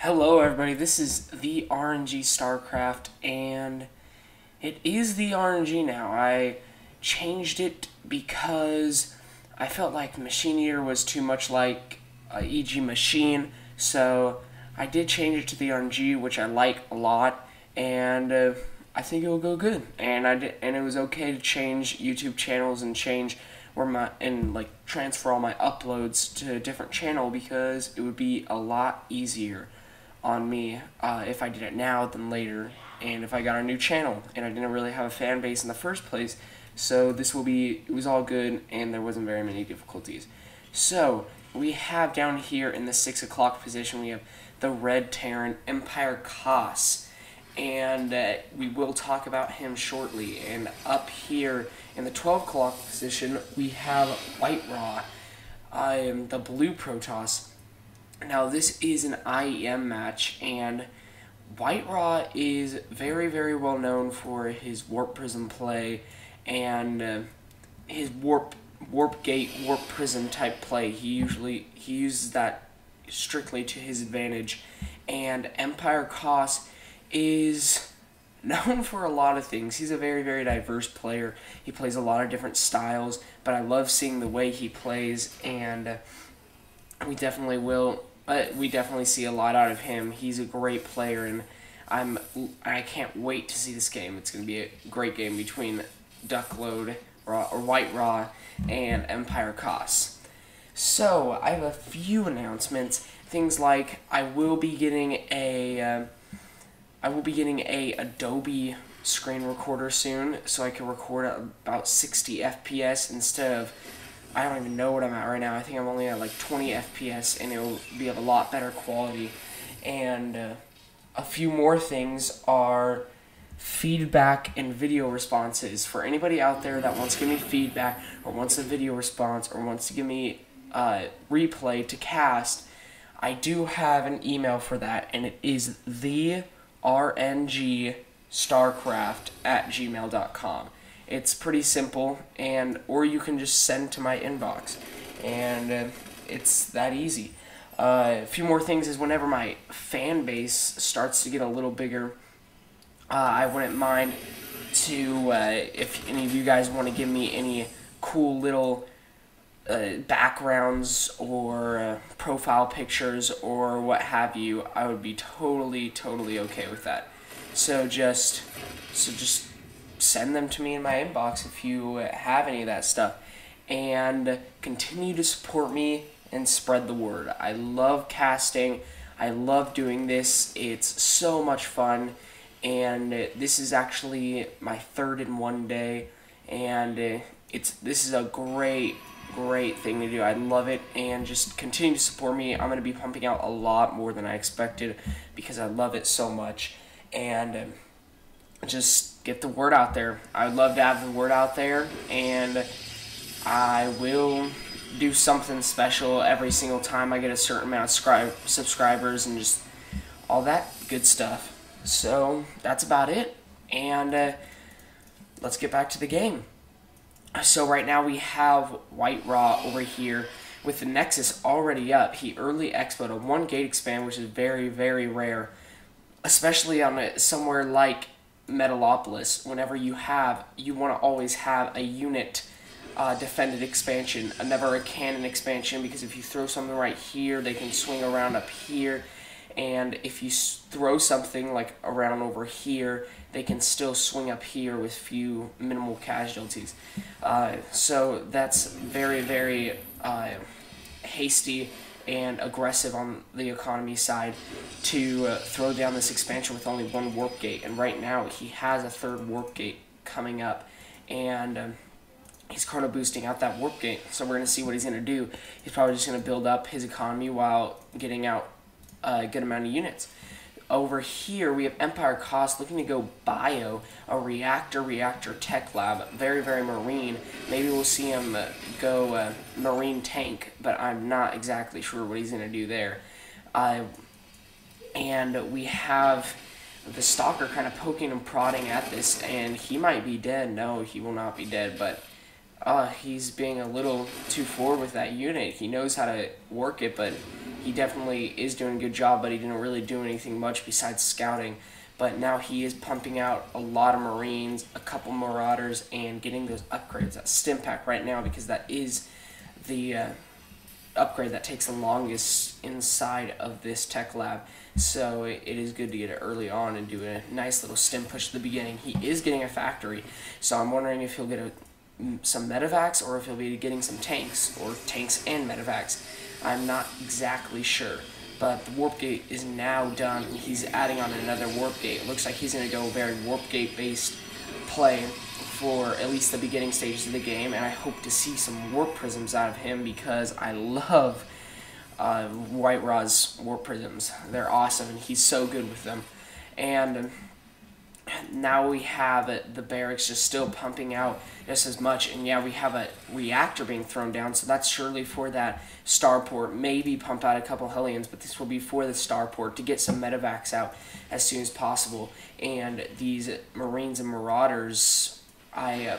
Hello everybody, this is the RNG StarCraft, and it is the RNG now. I changed it because I felt like Machine Eater was too much like EG Machine, so I did change it to the RNG, which I like a lot, and I think it will go good. And it was okay to change YouTube channels and change transfer all my uploads to a different channel because it would be a lot easier on me if I did it now than later, and if I got a new channel and I didn't really have a fan base in the first place. So it was all good and there wasn't very many difficulties. So we have down here in the 6 o'clock position, we have the red Terran EmpireKas, and we will talk about him shortly. And up here in the 12 o'clock position, we have WhiteRa, the blue Protoss. Now this is an IEM match, and WhiteRa is very, very well known for his warp prism play and his warp gate, warp prism type play. He uses that strictly to his advantage, and EmpireKas is known for a lot of things. He's a very, very diverse player. He plays a lot of different styles, but I love seeing the way he plays, and we definitely see a lot out of him. He's a great player, and I can't wait to see this game. It's going to be a great game between WhiteRa and EmpireKas. So I have a few announcements. Things like I will be getting a Adobe screen recorder soon, so I can record at about 60 FPS instead of, I don't even know what I'm at right now. I think I'm only at like 20 FPS, and it'll be of a lot better quality. And a few more things are feedback and video responses. For anybody out there that wants to give me feedback, or wants a video response, or wants to give me replay to cast, I do have an email for that, and it is therngstarcraft@gmail.com. It's pretty simple, or you can just send to my inbox, and it's that easy. A few more things is whenever my fan base starts to get a little bigger, I wouldn't mind to, if any of you guys want to give me any cool little backgrounds or profile pictures or what have you, I would be totally okay with that. So just send them to me in my inbox if you have any of that stuff, and continue to support me and spread the word. I love casting. I love doing this. It's so much fun, and this is actually my third in one day, and this is a great thing to do. I love it, and just continue to support me. I'm going to be pumping out a lot more than I expected because I love it so much, and just get the word out there. I would love to have the word out there, and I will do something special every single time I get a certain amount of subscribers and just all that good stuff. So that's about it, and let's get back to the game. So right now we have WhiteRa over here with the Nexus already up. He early expoed a 1 gate expand, which is very, very rare, especially on somewhere like Metalopolis. Whenever you want to always have a unit defended expansion, never a cannon expansion, because if you throw something right here, they can swing around up here, and if you throw something like around over here, they can still swing up here with minimal casualties. So that's very, very hasty and aggressive on the economy side to throw down this expansion with only 1 warp gate. And right now he has a 3rd warp gate coming up, and he's chrono boosting out that warp gate. So we're going to see what he's going to do. He's probably just going to build up his economy while getting out a good amount of units. Over here we have EmpireKas looking to go bio, a reactor tech lab, very, very marine. Maybe we'll see him go marine tank, but I'm not exactly sure what he's going to do there. And we have the Stalker kind of poking and prodding at this, and he might be dead. No, he will not be dead, but he's being a little too forward with that unit. He knows how to work it, but he definitely is doing a good job, but he didn't really do anything much besides scouting. But now he is pumping out a lot of Marines, a couple Marauders, and getting those upgrades. That stim pack right now, because that is the upgrade that takes the longest inside of this tech lab. So it is good to get it early on and do a nice little stim push at the beginning. He is getting a factory, so I'm wondering if he'll get some medevacs or if he'll be getting some tanks, or tanks and medevacs. I'm not exactly sure. But the warp gate is now done. He's adding on another warp gate. It looks like he's going to go very warp gate based play for at least the beginning stages of the game, and I hope to see some warp prisms out of him because I love WhiteRa's warp prisms. They're awesome, and he's so good with them. And now we have the barracks just still pumping out just as much, and yeah, we have a reactor being thrown down, so that's surely for that starport. Maybe pump out a couple Hellions, but this will be for the starport to get some medevacs out as soon as possible. And these Marines and Marauders, I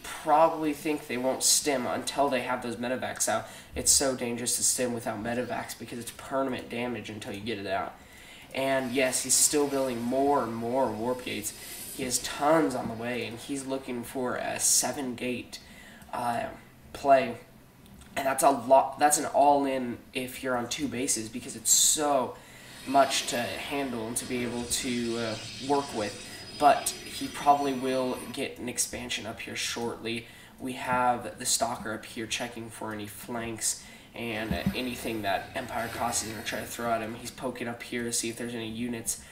probably think they won't stim until they have those medevacs out. It's so dangerous to stim without medevacs because it's permanent damage until you get it out. And yes, he's still building more and more warp gates. He has tons on the way, and he's looking for a 7-gate play. And that's a lot. That's an all-in if you're on 2 bases, because it's so much to handle and to be able to work with. But he probably will get an expansion up here shortly. We have the Stalker up here checking for any flanks and anything that EmpireKas is going to try to throw at him. He's poking up here to see if there's any units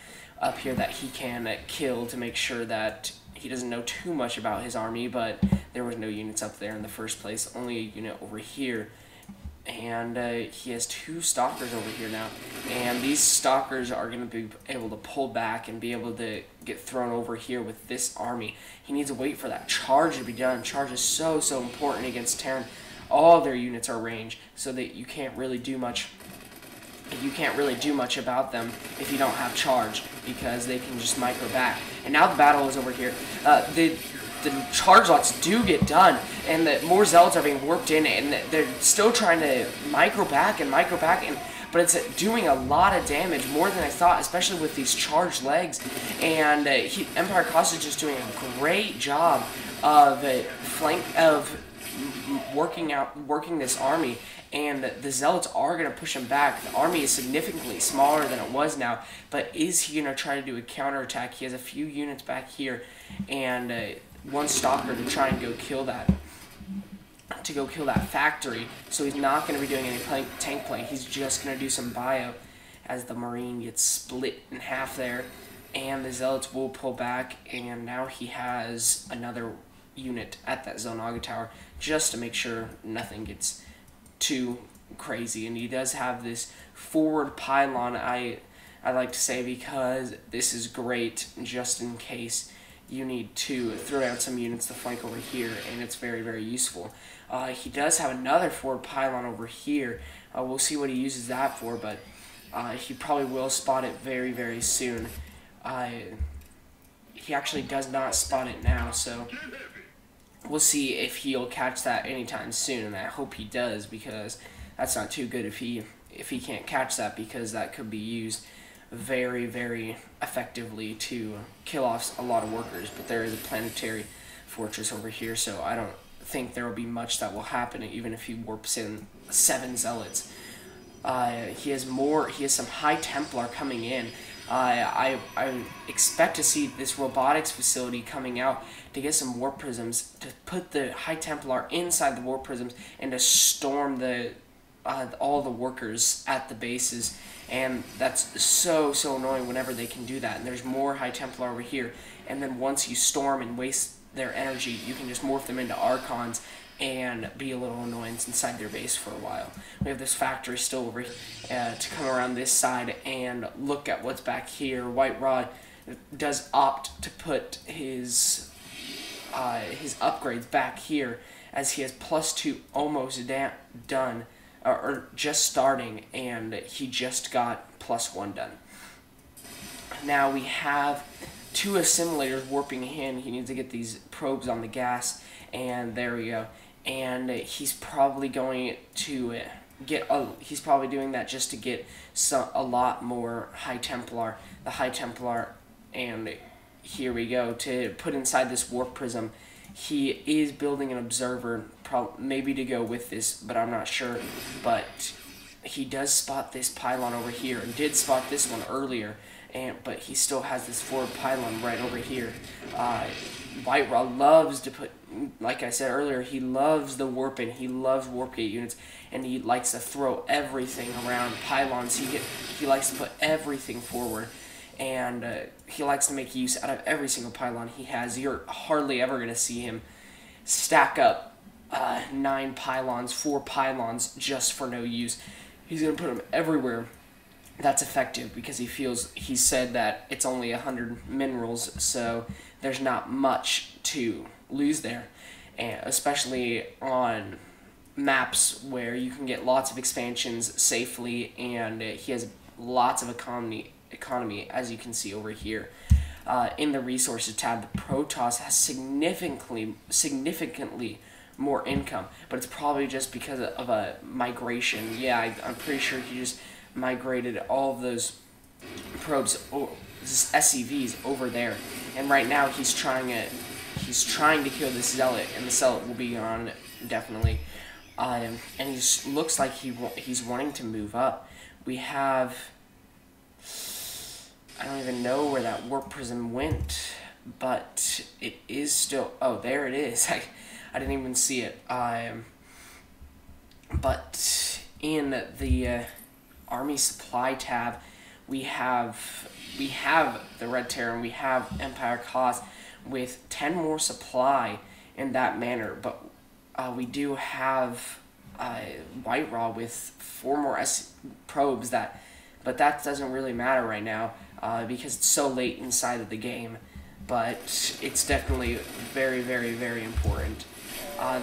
up here that he can kill to make sure that he doesn't know too much about his army, but there was no units up there in the first place, only a unit over here. And he has 2 Stalkers over here now, and these Stalkers are going to be able to pull back and be able to get thrown over here with this army. He needs to wait for that charge to be done. Charge is so important against Terran. All their units are range, so that you can't really do much. You can't really do much about them if you don't have charge, because they can just micro back. And now the battle is over here. The charge lots do get done, and the more zealots are being warped in, and they're still trying to micro back, but it's doing a lot of damage, more than I thought, especially with these charged legs. And EmpireKas is just doing a great job of working this army, and the zealots are going to push him back. The army is significantly smaller than it was now, but is he going to try to do a counterattack? He has a few units back here, and 1 Stalker to try and go kill that factory. So he's not going to be doing any tank play. He's just going to do some bio as the Marine gets split in half there, and the zealots will pull back, and now he has another unit at that Zelnaga tower just to make sure nothing gets too crazy. And he does have this forward pylon, I like to say, because this is great just in case you need to throw out some units to flank over here, and it's very useful. He does have another forward pylon over here. We'll see what he uses that for, but he probably will spot it very soon. He actually does not spot it now, so we'll see if he'll catch that anytime soon, and I hope he does, because that's not too good if he can't catch that, because that could be used very effectively to kill off a lot of workers. But there is a planetary fortress over here, so I don't think there will be much that will happen even if he warps in 7 zealots. He has some High Templar coming in. I expect to see this robotics facility coming out to get some warp prisms, to put the High Templar inside the warp prisms, and to storm all the workers at the bases. And that's so annoying whenever they can do that. And there's more High Templar over here, and then once you storm and waste their energy, you can just morph them into Archons and be a little annoyance inside their base for a while. We have this factory still over to come around this side and look at what's back here. WhiteRa does opt to put his upgrades back here, as he has +2 almost done, or just starting, and he just got +1 done. Now we have 2 assimilators warping in. He needs to get these probes on the gas, and there we go. And he's probably going to he's probably doing that just to get a lot more High Templar, the High Templar, and here we go, to put inside this warp prism. He is building an observer, maybe to go with this, but I'm not sure. But he does spot this pylon over here, and did spot this one earlier, but he still has this forward pylon right over here. WhiteRa loves to put, like I said earlier, he loves the warping. He loves warp gate units, and he likes to throw everything around pylons. He likes to put everything forward, and he likes to make use out of every single pylon he has. You're hardly ever going to see him stack up 9 pylons, 4 pylons just for no use. He's going to put them everywhere that's effective, because he said that it's only 100 minerals, so there's not much to lose there, and especially on maps where you can get lots of expansions safely, and he has lots of economy, as you can see over here. In the resources tab, the Protoss has significantly more income, but it's probably just because of a migration. Yeah, I'm pretty sure he just migrated all of those probes, SCVs, over there, and right now he's trying to kill this zealot, and the zealot will be gone definitely. And he looks like he's wanting to move up. We have, I don't even know where that warp prism went, but it is still, oh, there it is. I didn't even see it. But in the Army Supply tab, we have the Red Terror, we have EmpireKas with 10 more supply in that manner, but we do have WhiteRa with 4 more probes, but that doesn't really matter right now because it's so late inside of the game, but it's definitely very, very, very important.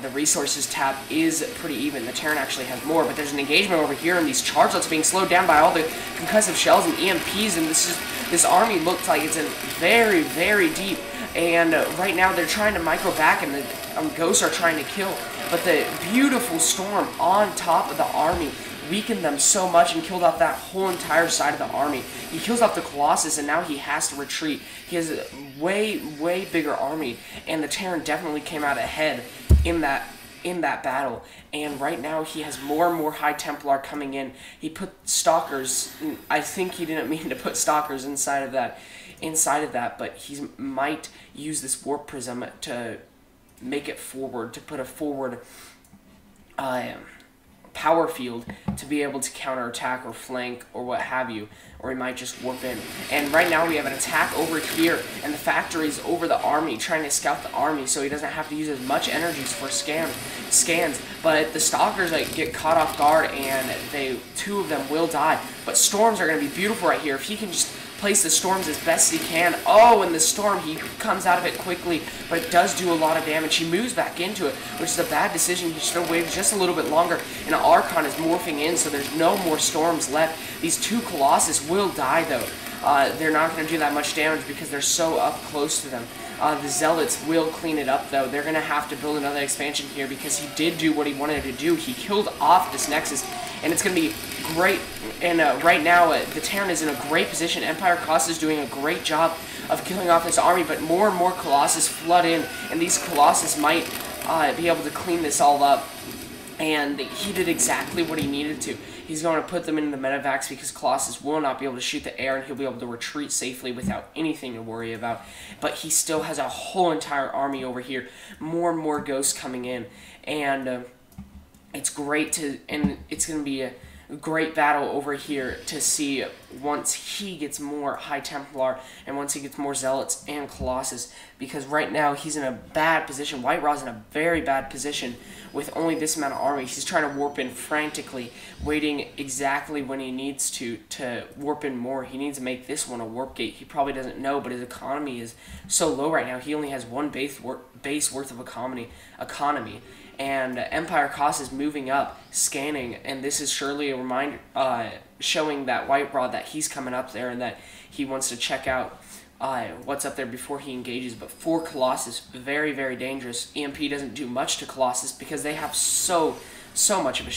The resources tab is pretty even. The Terran actually has more, but there's an engagement over here, and these chargelets being slowed down by all the concussive shells and EMPs, and this army looks like it's in very, very deep. And right now they're trying to micro back, and the ghosts are trying to kill. But the beautiful storm on top of the army weakened them so much and killed off that whole entire side of the army. He kills off the Colossus, and now he has to retreat. He has a way, way bigger army, and the Terran definitely came out ahead in that battle. And right now he has more and more High Templar coming in. He put Stalkers, I think he didn't mean to put Stalkers inside of that, but he might use this Warp Prism to make it forward, to put a forward power field to be able to counterattack or flank or what have you, or he might just warp in. And right now we have an attack over here, and the factory's over the army, trying to scout the army so he doesn't have to use as much energies for scans. But the Stalkers get caught off guard, and 2 of them will die. But storms are going to be beautiful right here. If he can just place the storms as best he can. Oh, and the storm, he comes out of it quickly, but it does do a lot of damage. He moves back into it, which is a bad decision. He should have waited just a little bit longer, and Archon is morphing in, so there's no more storms left. These 2 Colossus will die, though. They're not going to do that much damage because they're so up close to them. The Zealots will clean it up, though. They're going to have to build another expansion here because he did do what he wanted to do. He killed off this Nexus, and it's going to be great. And right now, the Terran is in a great position. EmpireKas is doing a great job of killing off this army, but more and more Colossus flood in, and these Colossus might be able to clean this all up. And he did exactly what he needed to. He's going to put them in the medevacs because Colossus will not be able to shoot the air, and he'll be able to retreat safely without anything to worry about. But he still has a whole entire army over here. More and more ghosts coming in. And it's great and it's going to be a great battle over here to see once he gets more High Templar and once he gets more Zealots and Colossus, because right now he's in a bad position. WhiteRa's in a very bad position with only this amount of army. He's trying to warp in frantically, waiting exactly when he needs to warp in more. He needs to make this one a warp gate. He probably doesn't know, but his economy is so low right now. He only has 1 base worth of economy. And EmpireKas is moving up, scanning, and this is surely a reminder, showing that WhiteRa that he's coming up there and that he wants to check out what's up there before he engages. But 4 Colossus, very, very dangerous. EMP doesn't do much to Colossus because they have so much of a